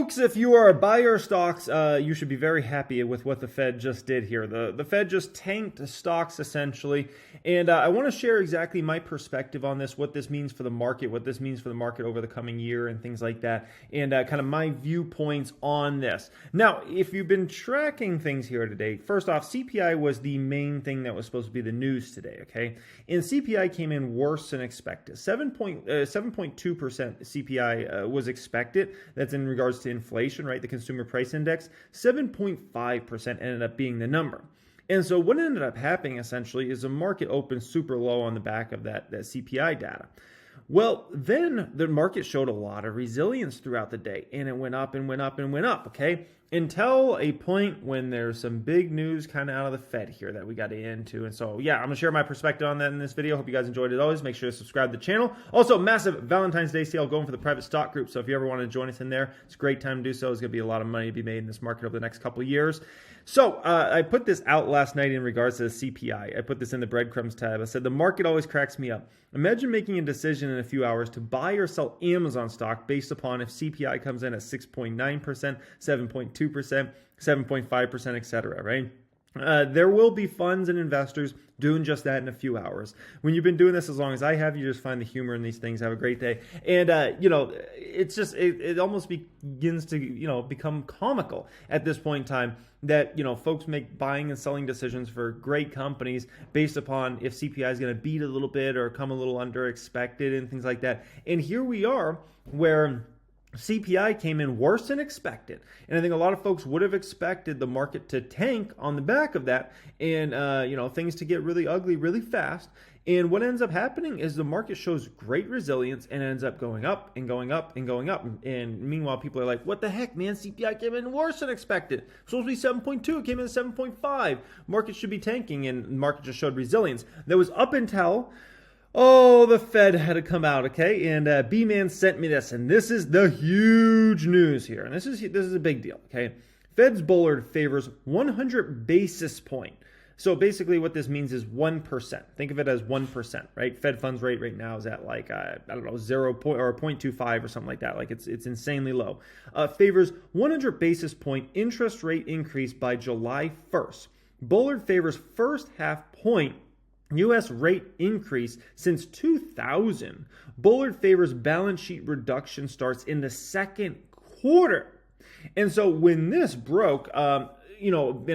Folks, if you are a buyer of stocks, you should be very happy with what the Fed just did here. The Fed just tanked the stocks essentially, and I want to share exactly my perspective on this, what this means for the market, what this means for the market over the coming year and things like that, and kind of my viewpoints on this. Now, if you've been tracking things here today, first off, CPI was the main thing that was supposed to be the news today, okay? And CPI came in worse than expected. 7.2% CPI was expected. That's in regards to inflation, right? The consumer price index, 7.5% ended up being the number. And so what ended up happening essentially is the market opened super low on the back of that CPI data. Well, then the market showed a lot of resilience throughout the day, and it went up and went up and went up, okay? Until a point when there's some big news kind of out of the Fed here that we got to get into. And so, yeah, I'm going to share my perspective on that in this video. Hope you guys enjoyed it. As always, make sure to subscribe to the channel. Also, massive Valentine's Day sale going for the private stock group. So if you ever want to join us in there, it's a great time to do so. There's going to be a lot of money to be made in this market over the next couple of years. So I put this out last night in regards to the CPI. I put this in the breadcrumbs tab. I said, the market always cracks me up. Imagine making a decision in a few hours to buy or sell Amazon stock based upon if CPI comes in at 6.9%, 7.2%, 7.5%, etc., right? There will be funds and investors doing just that in a few hours. When you've been doing this as long as I have, you just find the humor in these things. Have a great day. And, it's just, it almost begins to, become comical at this point in time that, folks make buying and selling decisions for great companies based upon if CPI is going to beat a little bit or come a little under expected and things like that. And here we are where CPI came in worse than expected. And I think a lot of folks would have expected the market to tank on the back of that and, things to get really ugly really fast. And what ends up happening is the market shows great resilience and ends up going up and going up and going up. And meanwhile, people are like, what the heck, man? CPI came in worse than expected. It's supposed to be 7.2. It came in at 7.5. Market should be tanking, and the market just showed resilience. That was up until... the Fed had to come out, okay? And B-Man sent me this, and this is the huge news here. And this is a big deal, okay? Fed's Bullard favors 100 basis point. So basically what this means is 1%. Think of it as 1%, right? Fed funds rate right now is at like, 0.25 or something like that. Like it's insanely low. Favors 100 basis point interest rate increase by July 1st. Bullard favors first half point U.S. rate increase since 2000. Bullard favors balance sheet reduction starts in the second quarter. And so when this broke, and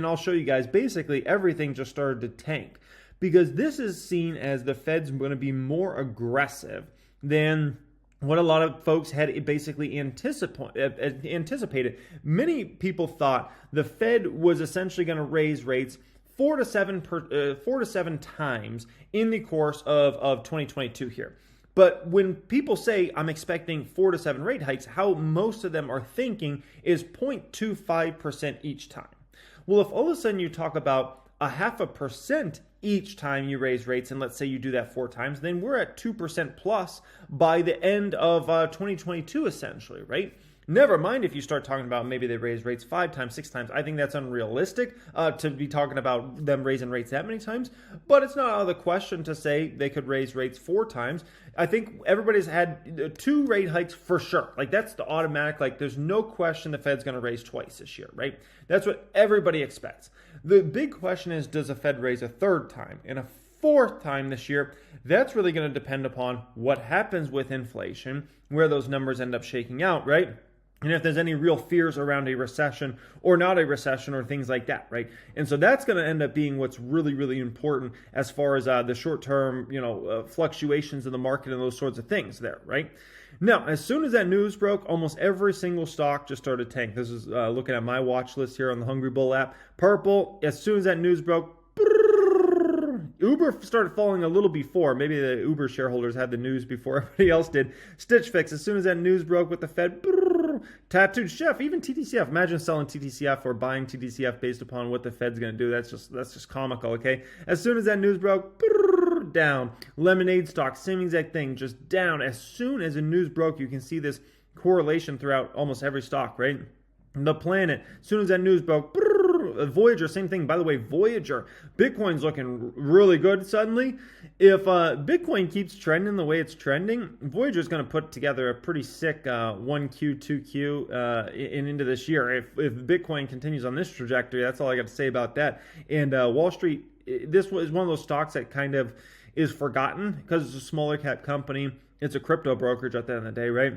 I'll show you guys, basically everything just started to tank because this is seen as the Fed's going to be more aggressive than what a lot of folks had basically anticipated. Many people thought the Fed was essentially going to raise rates 4 to 7 times in the course of 2022 here. But when people say I'm expecting 4 to 7 rate hikes, how most of them are thinking is 0.25% each time. Well, if all of a sudden you talk about 0.5% each time you raise rates, and let's say you do that 4 times, then we're at 2% plus by the end of 2022, essentially, right? Never mind if you start talking about maybe they raise rates 5 times, 6 times. I think that's unrealistic to be talking about them raising rates that many times. But it's not out of the question to say they could raise rates 4 times. I think everybody's had 2 rate hikes for sure. Like that's the automatic, like there's no question the Fed's going to raise twice this year, right? That's what everybody expects. The big question is, does the Fed raise a 3rd time and a 4th time this year? That's really going to depend upon what happens with inflation, where those numbers end up shaking out, right? And if there's any real fears around a recession or not a recession or things like that, right? And so that's going to end up being what's really, really important as far as the short-term, fluctuations in the market and those sorts of things there, right? Now, as soon as that news broke, almost every single stock just started to tank. This is looking at my watch list here on the Hungry Bull app. Purple, as soon as that news broke, Uber started falling a little before. Maybe the Uber shareholders had the news before everybody else did. Stitch Fix, as soon as that news broke with the Fed, Tattooed Chef, even TTCF. Imagine selling TTCF or buying TTCF based upon what the Fed's going to do. That's just comical, okay? As soon as that news broke, down. Lemonade stock, same exact thing, just down. As soon as the news broke, you can see this correlation throughout almost every stock, right? The Planet, as soon as that news broke, Voyager, same thing. By the way, Voyager, Bitcoin's looking really good suddenly. If Bitcoin keeps trending the way it's trending, Voyager's going to put together a pretty sick 1Q, 2Q into this year. If Bitcoin continues on this trajectory, that's all I got to say about that. And Wall Street, this was one of those stocks that kind of is forgotten because it's a smaller cap company. It's a crypto brokerage at the end of the day, right?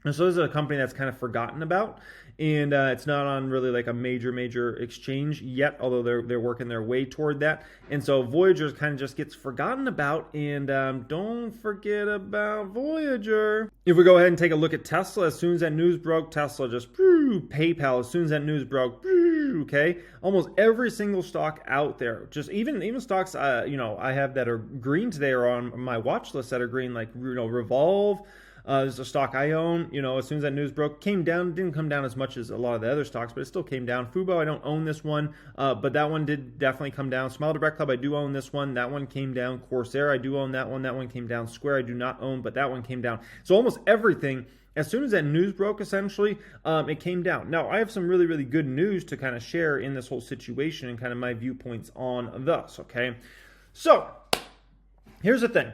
And so this is a company that's kind of forgotten about, and it's not on really like a major exchange yet, although they're working their way toward that. And so Voyager kind of just gets forgotten about, and don't forget about Voyager. If we go ahead and take a look at Tesla, as soon as that news broke, Tesla just PayPal. As soon as that news broke, okay, almost every single stock out there, just even stocks I have that are green today or on my watch list that are green, like Revolve. There's a stock I own, as soon as that news broke, came down, didn't come down as much as a lot of the other stocks, but it still came down. Fubo, I don't own this one, but that one did definitely come down. Smile Direct Club, I do own this one. That one came down. Corsair, I do own that one. That one came down. Square, I do not own, but that one came down. So almost everything, as soon as that news broke, essentially, it came down. Now, I have some really good news to kind of share in this whole situation and kind of my viewpoints on this, okay? So, here's the thing.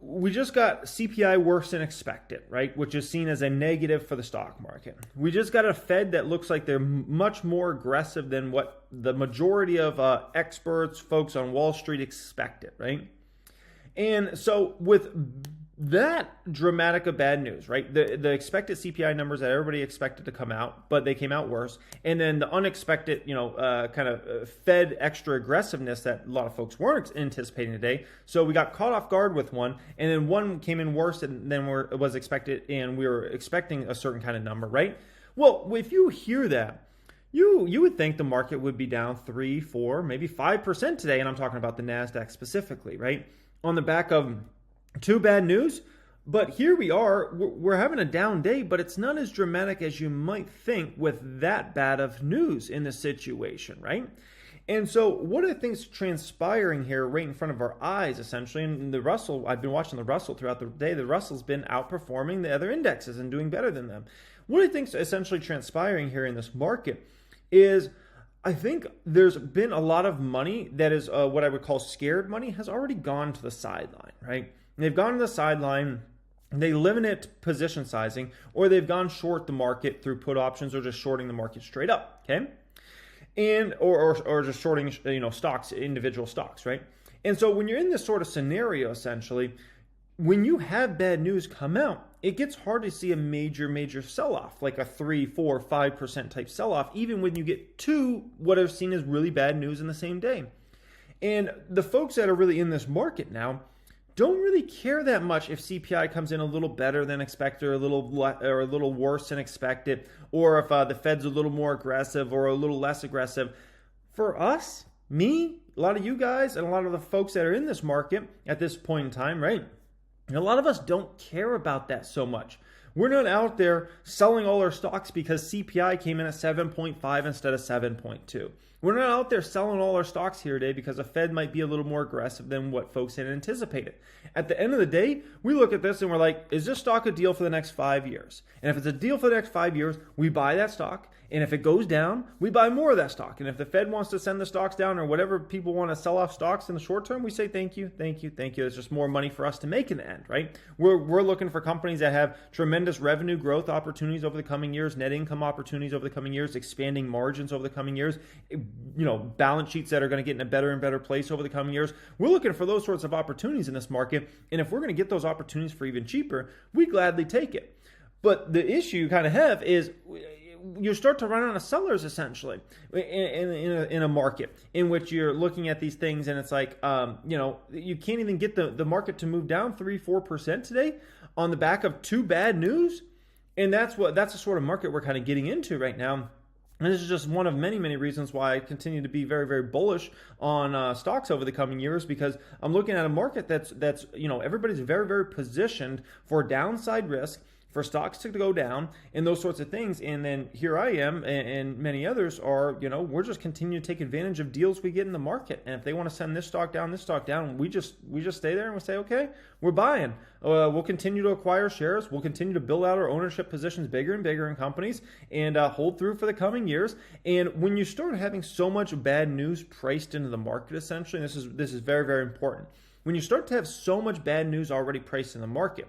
We just got CPI worse than expected, right? Which is seen as a negative for the stock market. We just got a Fed that looks like they're much more aggressive than what the majority of experts, folks on Wall Street expected, right? And so with that dramatic of bad news, right? The expected CPI numbers that everybody expected to come out, but they came out worse. And then the unexpected, kind of Fed extra aggressiveness that a lot of folks weren't anticipating today. So we got caught off guard with one, and then one came in worse than was expected, and we were expecting a certain kind of number, right? Well, if you hear that, you would think the market would be down 3, 4, maybe 5% today, and I'm talking about the NASDAQ specifically, right? On the back of too bad news, but here we are. We're having a down day, but it's not as dramatic as you might think with that bad of news in the situation, right? And so what I think is transpiring here right in front of our eyes, essentially, and the Russell, I've been watching the Russell throughout the day. The Russell's been outperforming the other indexes and doing better than them. What I think is essentially transpiring here in this market is I think there's been a lot of money that is what I would call scared money has already gone to the sideline, right? They've gone to the sideline, they limit position sizing, or they've gone short the market through put options or just shorting the market straight up, okay? And or just shorting, stocks, individual stocks, right? And so when you're in this sort of scenario, essentially, when you have bad news come out, it gets hard to see a major sell-off, like a 3, 4, 5% type sell-off, even when you get two what are seen as really bad news in the same day. And the folks that are really in this market now don't really care that much if CPI comes in a little better than expected or a little worse than expected, or if the Fed's a little more aggressive or a little less aggressive. For us, me, a lot of you guys, and a lot of the folks that are in this market at this point in time, right? And a lot of us don't care about that so much. We're not out there selling all our stocks because CPI came in at 7.5 instead of 7.2. We're not out there selling all our stocks here today because the Fed might be a little more aggressive than what folks had anticipated. At the end of the day, we look at this and we're like, is this stock a deal for the next 5 years? And if it's a deal for the next 5 years, we buy that stock. And if it goes down, we buy more of that stock. And if the Fed wants to send the stocks down or whatever people want to sell off stocks in the short term, we say thank you. There's just more money for us to make in the end, right? We're looking for companies that have tremendous revenue growth opportunities over the coming years, net income opportunities over the coming years, expanding margins over the coming years, balance sheets that are going to get in a better and better place over the coming years. We're looking for those sorts of opportunities in this market. And if we're going to get those opportunities for even cheaper, we gladly take it. But the issue you kind of have is you start to run out of sellers essentially in a market in which you're looking at these things and it's like, you can't even get the market to move down 3-4% today on the back of too bad news. And that's the sort of market we're kind of getting into right now. And this is just one of many reasons why I continue to be very bullish on stocks over the coming years, because I'm looking at a market that's everybody's very positioned for downside risk, for stocks to go down and those sorts of things. And then here I am and many others are, we're just continuing to take advantage of deals we get in the market. And if they want to send this stock down, we just stay there and we say, okay, we're buying. We'll continue to acquire shares. We'll continue to build out our ownership positions bigger and bigger in companies and hold through for the coming years. And when you start having so much bad news priced into the market, essentially, and this is very, very important. When you start to have so much bad news already priced in the market,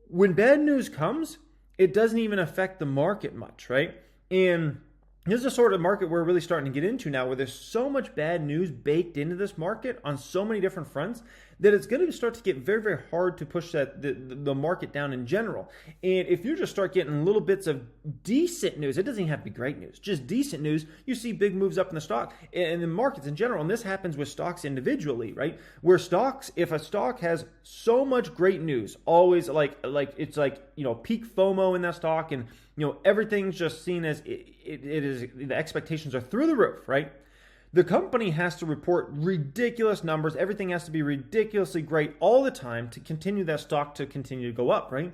when bad news comes, it doesn't even affect the market much, right? And this is the sort of market we're really starting to get into now, where there's so much bad news baked into this market on so many different fronts that it's going to start to get very, very hard to push the market down in general. And if you just start getting little bits of decent news, it doesn't even have to be great news, just decent news, you see big moves up in the stock and the markets in general. And this happens with stocks individually, right? Where stocks, if a stock has so much great news, always like it's like, peak FOMO in that stock, and everything's just seen as it is, the expectations are through the roof, right? The company has to report ridiculous numbers. Everything has to be ridiculously great all the time to continue that stock to continue to go up, right?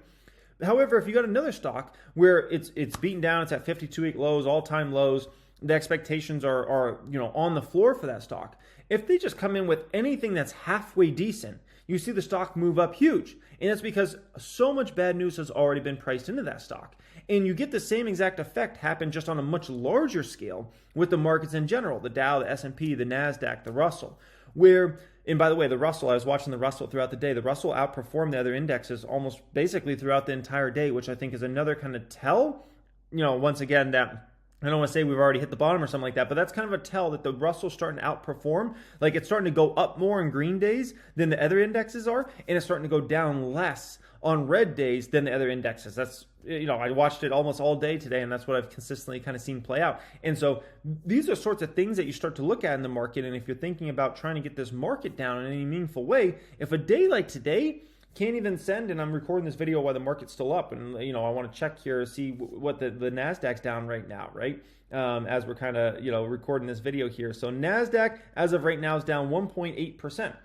However, if you got another stock where it's beaten down, it's at 52-week lows, all-time lows, the expectations are on the floor for that stock. If they just come in with anything that's halfway decent, you see the stock move up huge. And that's because so much bad news has already been priced into that stock. And you get the same exact effect happen just on a much larger scale with the markets in general, the Dow, the S&P, the NASDAQ, the Russell, and by the way, the Russell, I was watching the Russell throughout the day. The Russell outperformed the other indexes almost basically throughout the entire day, which I think is another kind of tell, once again, that I don't want to say we've already hit the bottom or something like that, but that's kind of a tell that the Russell's starting to outperform. Like it's starting to go up more in green days than the other indexes are, and it's starting to go down less on red days than the other indexes. That's, I watched it almost all day today, and that's what I've consistently kind of seen play out. And so these are sorts of things that you start to look at in the market. And if you're thinking about trying to get this market down in any meaningful way, if a day like today can't even send, and I'm recording this video while the market's still up, and I want to check here, see what the NASDAQ's down right now, right? As we're kind of, recording this video here. So NASDAQ, as of right now, is down 1.8%.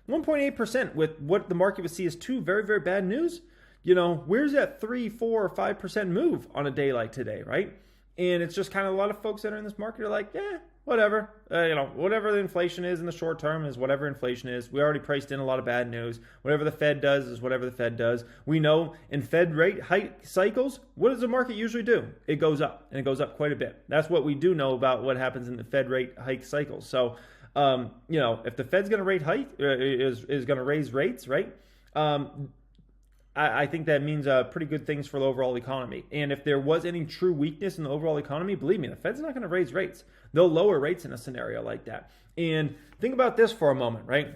1.8% with what the market would see as two very, very bad news. Where's that 3, 4, or 5% move on a day like today, right? And it's just kind of a lot of folks that are in this market are like, whatever. Whatever the inflation is in the short term is whatever inflation is. We already priced in a lot of bad news. Whatever the Fed does is whatever the Fed does. We know in Fed rate hike cycles, what does the market usually do? It goes up, and it goes up quite a bit. That's what we do know about what happens in the Fed rate hike cycles. So, if the Fed's going to rate hike, is going to raise rates, right? I think that means pretty good things for the overall economy. And if there was any true weakness in the overall economy, believe me, the Fed's not going to raise rates. They'll lower rates in a scenario like that. And think about this for a moment, right?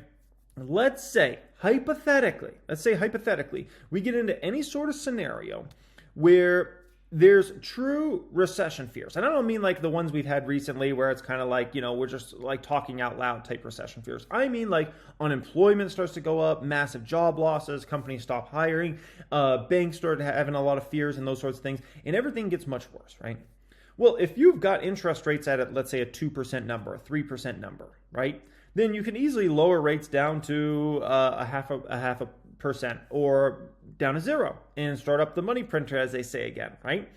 Let's say hypothetically, we get into any sort of scenario where there's true recession fears. And I don't mean like the ones we've had recently where it's kind of like, we're just like talking out loud type recession fears. I mean like unemployment starts to go up, massive job losses, companies stop hiring, banks start having a lot of fears and those sorts of things, and everything gets much worse, right? Well, if you've got interest rates at, let's say, a 2% number, a 3% number, right? Then you can easily lower rates down to a half a percent or down to zero and start up the money printer, as they say again, right?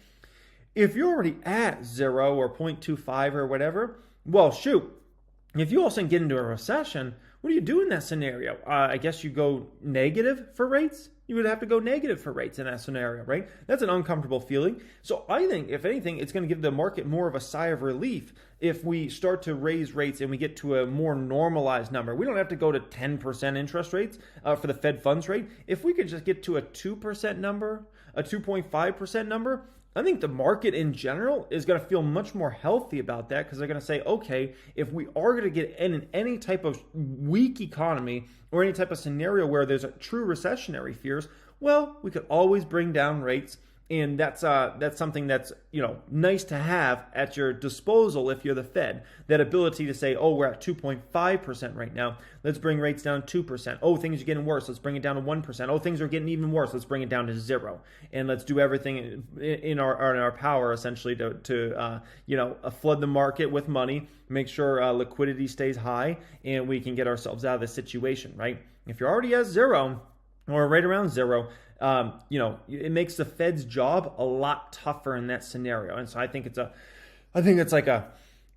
If you're already at 0 or 0.25 or whatever, well, shoot, if you all of a sudden get into a recession, what do you do in that scenario? I guess you go negative for rates. You would have to go negative for rates in that scenario, right? That's an uncomfortable feeling. So I think, if anything, it's going to give the market more of a sigh of relief if we start to raise rates and we get to a more normalized number. We don't have to go to 10% interest rates for the Fed funds rate. If we could just get to a 2% number, a 2.5% number, I think the market in general is going to feel much more healthy about that, because they're going to say, okay, if we are going to get in any type of weak economy or any type of scenario where there's a true recessionary fears, well, we could always bring down rates. And that's something that's, nice to have at your disposal if you're the Fed. That ability to say, oh, we're at 2.5% right now. Let's bring rates down to 2%. Oh, things are getting worse. Let's bring it down to 1%. Oh, things are getting even worse. Let's bring it down to 0. And let's do everything in our power, essentially, to flood the market with money, make sure liquidity stays high, and we can get ourselves out of this situation, right? If you're already at 0, or right around zero, it makes the Fed's job a lot tougher in that scenario. And so I think it's like a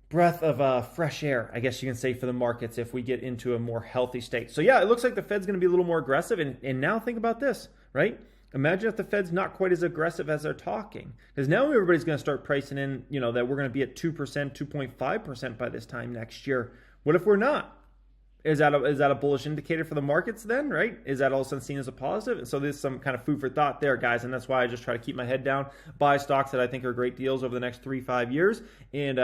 breath of fresh air, I guess you can say, for the markets if we get into a more healthy state. So yeah, it looks like the Fed's going to be a little more aggressive. And now think about this, right? Imagine if the Fed's not quite as aggressive as they're talking, because now everybody's going to start pricing in, that we're going to be at 2%, 2.5% by this time next year. What if we're not? Is that a bullish indicator for the markets then, right? Is that all of a sudden seen as a positive? And so there's some kind of food for thought there, guys. And that's why I just try to keep my head down, buy stocks that I think are great deals over the next 3-5 years, and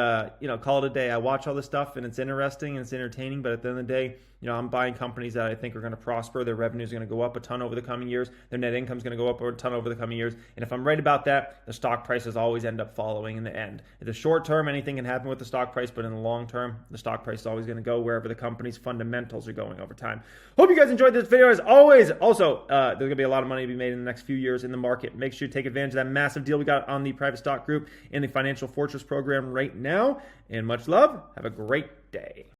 call it a day. I watch all this stuff and it's interesting and it's entertaining, but at the end of the day, I'm buying companies that I think are going to prosper. Their revenue is going to go up a ton over the coming years. Their net income is going to go up a ton over the coming years. And if I'm right about that, the stock prices always end up following in the end. In the short term, anything can happen with the stock price, but in the long term, the stock price is always going to go wherever the company's fundamentals are going over time. Hope you guys enjoyed this video as always. Also, there's going to be a lot of money to be made in the next few years in the market. Make sure you take advantage of that massive deal we got on the private stock group and the Financial Fortress program right now. And much love. Have a great day.